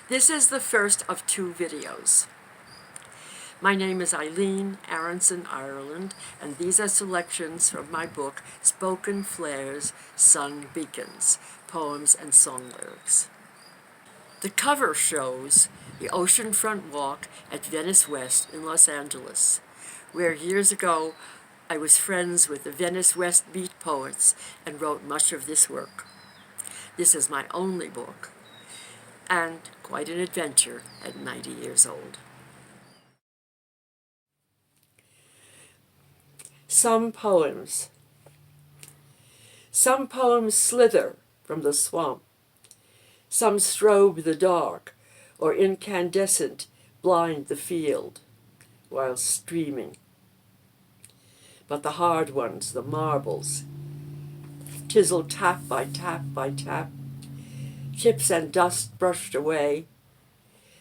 This is the first of 2 videos. My name is Eileen Aronson, Ireland, and these are selections from my book, Spoken Flares, Sung Beacons, Poems and Song Lyrics. The cover shows the oceanfront walk at Venice West in Los Angeles, where years ago I was friends with the Venice West beat poets and wrote much of this work. This is my only book, and quite an adventure at 90 years old. Some poems. Some poems slither from the swamp. Some strobe the dark, or incandescent blind the field, while streaming. But the hard ones, the marbles, chisel tap by tap by tap, chips and dust brushed away,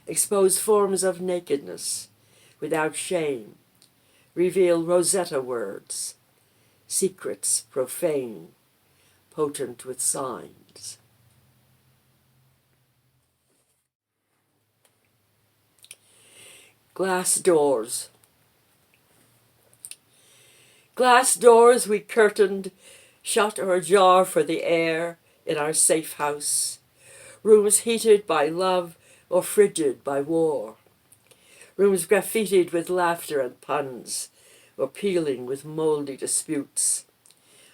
expose forms of nakedness without shame, reveal Rosetta words, secrets profane, potent with signs. Glass doors. Glass doors we curtained, shut or ajar for the air in our safe house, rooms heated by love or frigid by war, rooms graffitied with laughter and puns, or peeling with moldy disputes,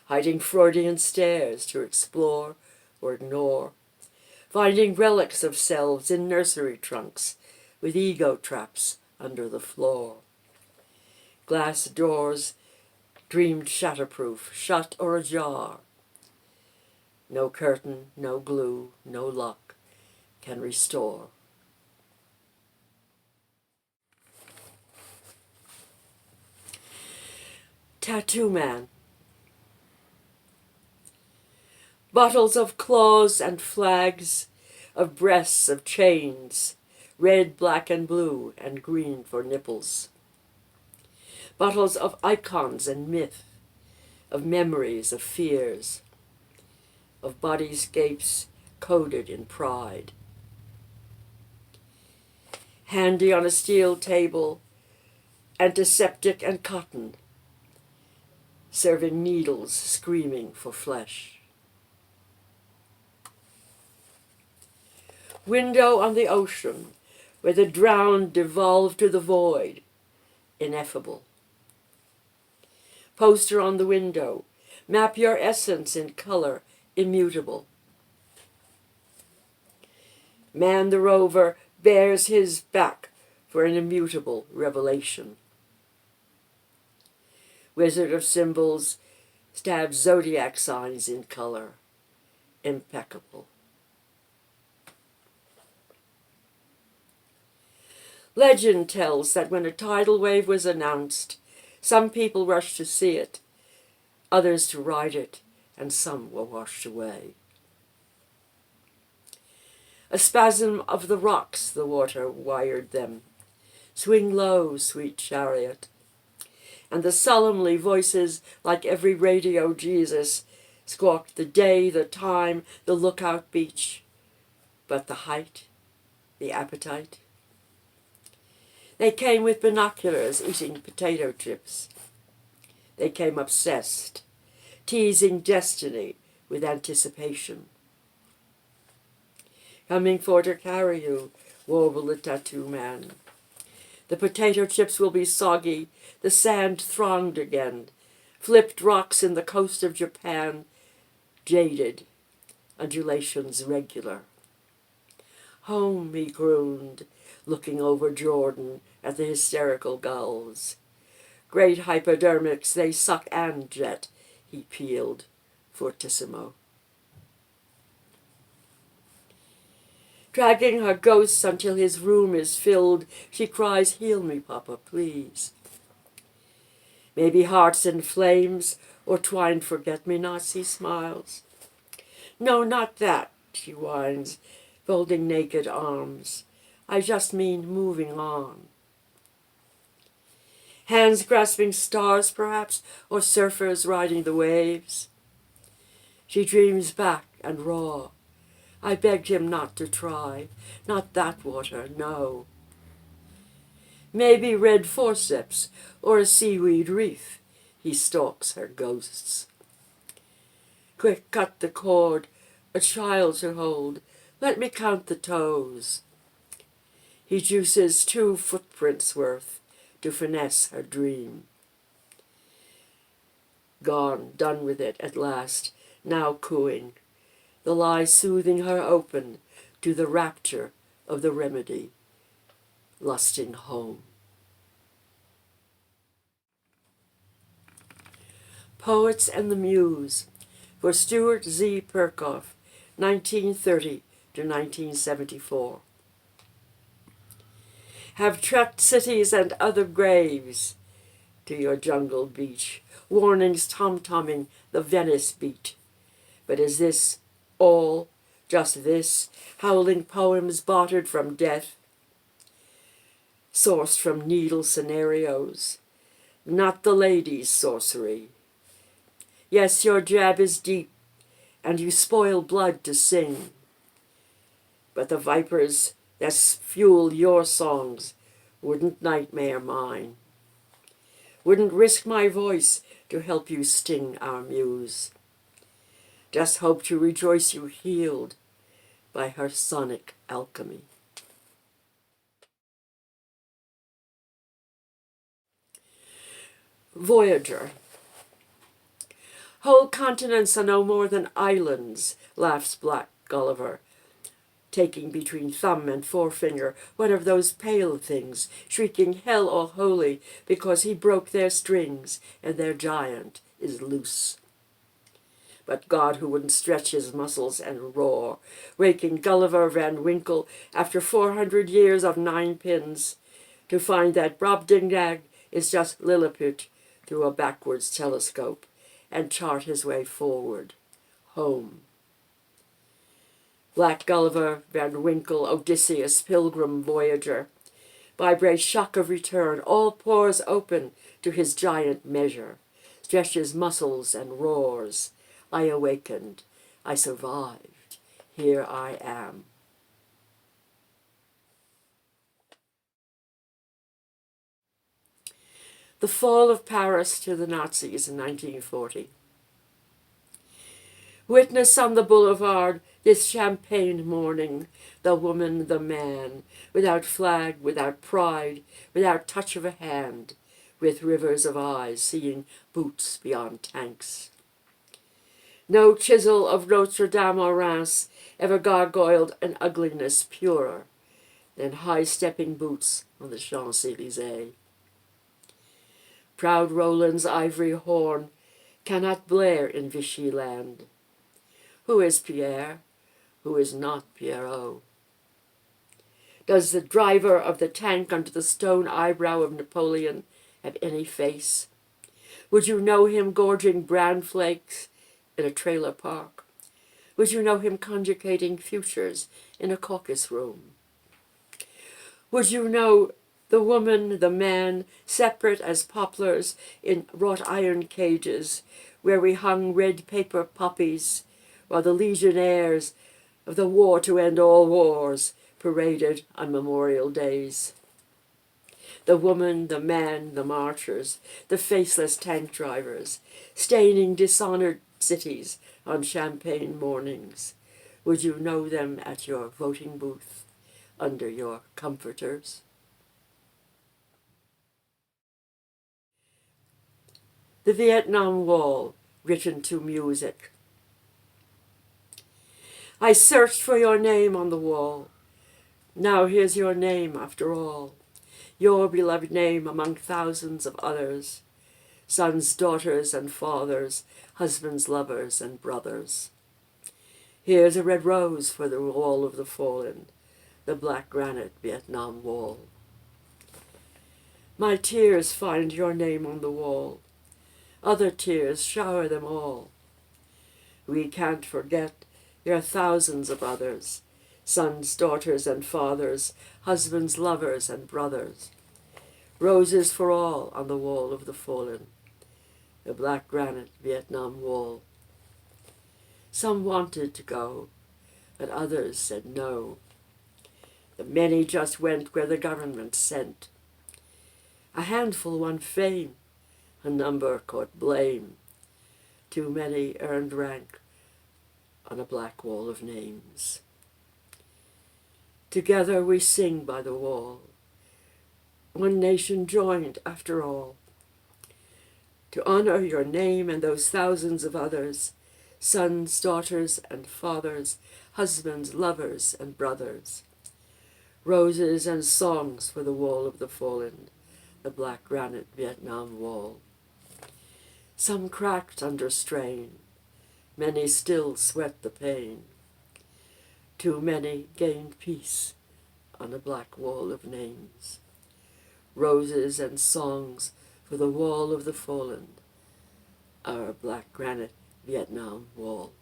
hiding Freudian stares to explore or ignore, finding relics of selves in nursery trunks with ego traps under the floor. Glass doors dreamed shatterproof, shut or ajar. No curtain, no glue, no lock can restore. Tattoo Man. Bottles of claws and flags, of breasts, of chains, red, black, and blue, and green for nipples. Bottles of icons and myth, of memories, of fears, of bodyscapes coded in pride. Handy on a steel table, antiseptic and cotton, serving needles screaming for flesh. Window on the ocean, where the drowned devolve to the void, ineffable. Poster on the window, map your essence in color, immutable. Man the rover bears his back for an immutable revelation. Wizard of symbols stabs zodiac signs in color, impeccable. Legend tells that when a tidal wave was announced, some people rushed to see it, others to ride it, and some were washed away. A spasm of the rocks the water wired them. Swing low, sweet chariot. And the solemnly voices, like every radio Jesus, squawked the day, the time, the lookout beach. But the height, the appetite. They came with binoculars, eating potato chips. They came obsessed, teasing destiny with anticipation. Coming for to carry you, warbled the tattoo man. The potato chips will be soggy, the sand thronged again, flipped rocks in the coast of Japan, jaded, undulations regular. Home, he crooned, looking over Jordan at the hysterical gulls. Great hypodermics, they suck and jet, he pealed, fortissimo. Dragging her ghosts until his room is filled, she cries, heal me, Papa, please. Maybe hearts in flames, or twined forget-me-nots, he smiles. No, not that, she whines, folding naked arms. I just mean moving on. Hands grasping stars, perhaps, or surfers riding the waves. She dreams back and raw, I begged him not to try, not that water, no. Maybe red forceps or a seaweed wreath, he stalks her ghosts. Quick, cut the cord, a child to hold, let me count the toes. He juices 2 footprints worth to finesse her dream. Gone, done with it at last, now cooing, the lie soothing her open to the rapture of the remedy, lusting home. Poets and the Muse, for Stuart Z. Perkoff, 1930 to 1974. Have trekked cities and other graves to your jungle beach, warnings tom-tomming the Venice beat. But is this all, just this, howling poems bartered from death, sourced from needle scenarios, not the lady's sorcery? Yes, your jab is deep, and you spoil blood to sing, but the vipers that fuel your songs wouldn't nightmare mine, wouldn't risk my voice to help you sting our muse. Just hope to rejoice you healed by her sonic alchemy. Voyager. Whole continents are no more than islands, laughs Black Gulliver, taking between thumb and forefinger one of those pale things, shrieking hell or holy because he broke their strings and their giant is loose. But God, who wouldn't stretch his muscles and roar, waking Gulliver Van Winkle after 400 years of 9 pins, to find that Brobdingnag is just Lilliput through a backwards telescope, and chart his way forward, home. Black Gulliver, Van Winkle, Odysseus, Pilgrim, Voyager, by brave shock of return, all pores open to his giant measure, stretches muscles and roars. I awakened, I survived, here I am. The fall of Paris to the Nazis in 1940. Witness on the boulevard this champagne morning, the woman, the man, without flag, without pride, without touch of a hand, with rivers of eyes seeing boots beyond tanks. No chisel of Notre Dame or Reims ever gargoyled an ugliness purer than high-stepping boots on the Champs-Élysées. Proud Roland's ivory horn cannot blare in Vichy land. Who is Pierre? Who is not Pierrot? Does the driver of the tank under the stone eyebrow of Napoleon have any face? Would you know him gorging bran flakes in a trailer park? Would you know him conjugating futures in a caucus room? Would you know the woman, the man, separate as poplars in wrought iron cages, where we hung red paper poppies, while the legionnaires of the war to end all wars paraded on Memorial Days? The woman, the man, the marchers, the faceless tank drivers, staining dishonored cities on champagne mornings. Would you know them at your voting booth, under your comforters? The Vietnam Wall, written to music. I searched for your name on the wall. Now here's your name after all, your beloved name among thousands of others, sons, daughters, and fathers, husbands, lovers, and brothers. Here's a red rose for the wall of the fallen, the black granite Vietnam Wall. My tears find your name on the wall. Other tears shower them all. We can't forget your thousands of others, sons, daughters, and fathers, husbands, lovers, and brothers. Roses for all on the wall of the fallen, the black granite Vietnam Wall. Some wanted to go, but others said no. The many just went where the government sent. A handful won fame, a number caught blame. Too many earned rank on a black wall of names. Together we sing by the wall, one nation joined after all, to honor your name and those thousands of others, sons, daughters, and fathers, husbands, lovers, and brothers. Roses and songs for the wall of the fallen, the black granite Vietnam Wall. Some cracked under strain, many still sweat the pain. Too many gained peace on a black wall of names. Roses and songs for the wall of the fallen, our black granite Vietnam Wall.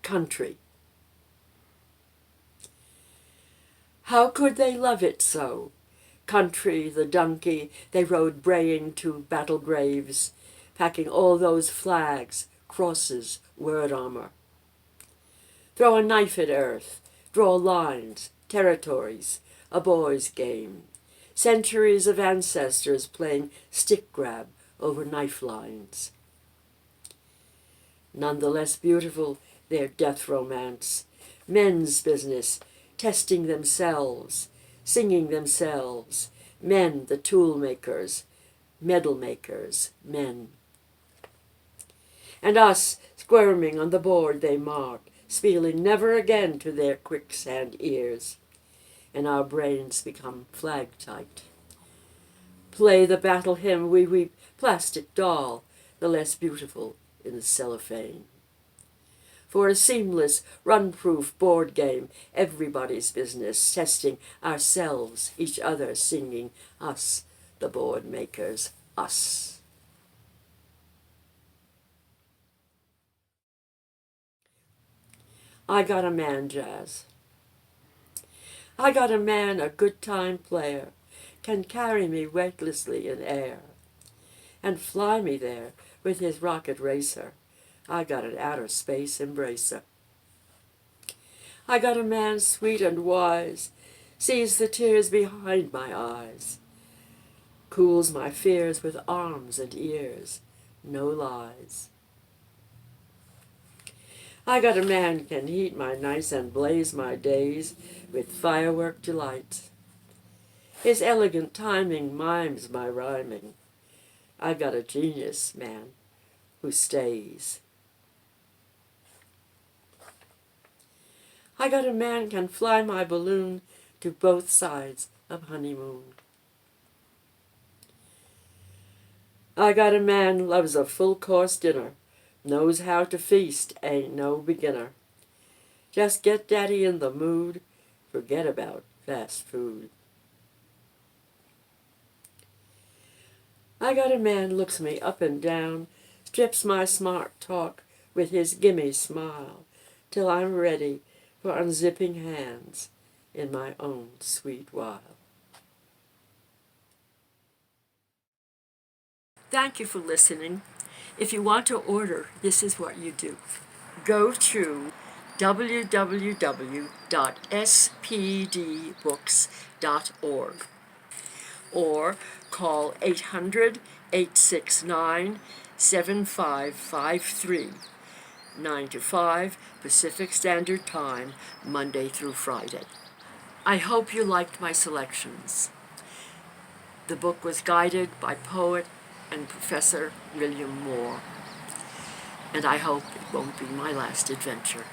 Country. How could they love it so? Country, the donkey they rode braying to battle graves, packing all those flags, crosses, word armor. Throw a knife at earth, draw lines, territories, a boy's game. Centuries of ancestors playing stick grab over knife lines. None the less beautiful their death romance, men's business, testing themselves, singing themselves, men the tool makers, medal makers, men. And us squirming on the board they mark, spieling never again to their quicksand ears, and our brains become flag tight. Play the battle hymn we weep, plastic doll, the less beautiful in the cellophane. For a seamless, run-proof board game, everybody's business, testing ourselves, each other, singing us, the board makers, us. I got a man, jazz. I got a man, a good time player, can carry me weightlessly in air, and fly me there with his rocket racer. I got an outer space embracer. I got a man sweet and wise, sees the tears behind my eyes, cools my fears with arms and ears, no lies. I got a man can heat my nights and blaze my days with firework delight. His elegant timing mimes my rhyming. I got a genius man who stays. I got a man can fly my balloon to both sides of honeymoon. I got a man loves a full-course dinner, knows how to feast, ain't no beginner. Just get daddy in the mood, forget about fast food. I got a man looks me up and down, strips my smart talk with his gimme smile, till I'm ready for unzipping hands in my own sweet while. Thank you for listening. If you want to order, this is what you do. Go to www.spdbooks.org or call 800-869-7553, 9 to 5 Pacific Standard Time, Monday through Friday. I hope you liked my selections. The book was guided by poet and Professor William Moore, and I hope it won't be my last adventure.